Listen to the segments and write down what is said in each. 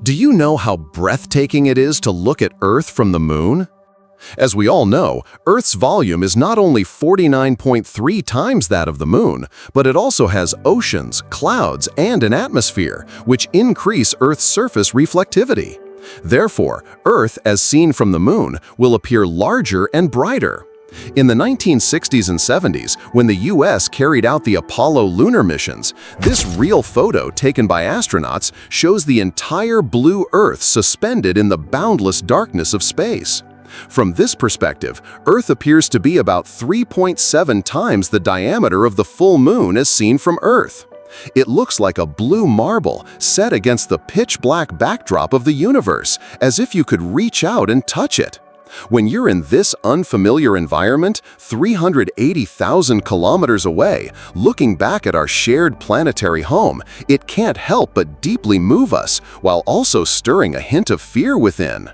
Do you know how breathtaking it is to look at Earth from the moon? As we all know, Earth's volume is not only 49.3 times that of the moon, but it also has oceans, clouds, and an atmosphere, which increase Earth's surface reflectivity. Therefore, Earth, as seen from the moon, will appear larger and brighter. In the 1960s and 70s, when the US carried out the Apollo lunar missions, this real photo taken by astronauts shows the entire blue Earth suspended in the boundless darkness of space. From this perspective, Earth appears to be about 3.7 times the diameter of the full moon as seen from Earth. It looks like a blue marble set against the pitch-black backdrop of the universe, as if you could reach out and touch it. When you're in this unfamiliar environment, 380,000 kilometers away, looking back at our shared planetary home, it can't help but deeply move us, while also stirring a hint of fear within.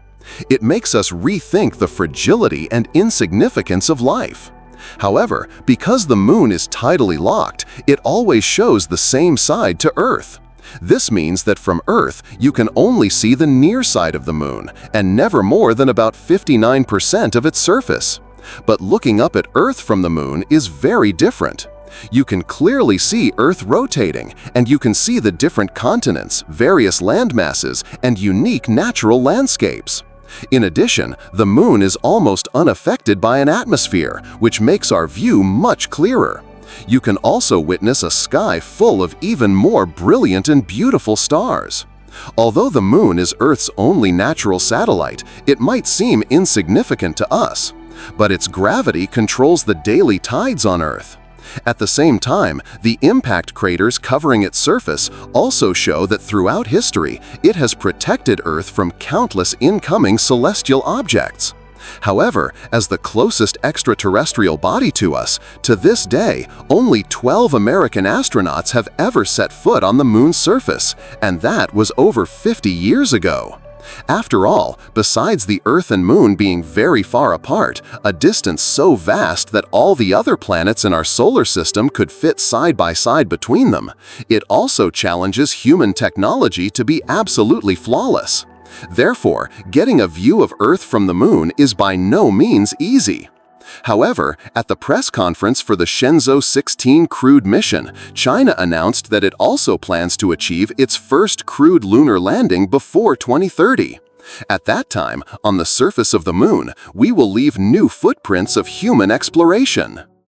It makes us rethink the fragility and insignificance of life. However, because the moon is tidally locked, it always shows the same side to Earth. This means that from Earth, you can only see the near side of the moon, and never more than about 59% of its surface. But looking up at Earth from the moon is very different. You can clearly see Earth rotating, and you can see the different continents, various landmasses, and unique natural landscapes. In addition, the moon is almost unaffected by an atmosphere, which makes our view much clearer. You can also witness a sky full of even more brilliant and beautiful stars. Although the moon is Earth's only natural satellite, it might seem insignificant to us. But its gravity controls the daily tides on Earth. At the same time, the impact craters covering its surface also show that throughout history, it has protected Earth from countless incoming celestial objects. However, as the closest extraterrestrial body to us, to this day, only 12 American astronauts have ever set foot on the moon's surface, and that was over 50 years ago. After all, besides the Earth and Moon being very far apart, a distance so vast that all the other planets in our solar system could fit side by side between them, it also challenges human technology to be absolutely flawless. Therefore, getting a view of Earth from the moon is by no means easy. However, at the press conference for the Shenzhou 16 crewed mission, China announced that it also plans to achieve its first crewed lunar landing before 2030. At that time, on the surface of the moon, we will leave new footprints of human exploration.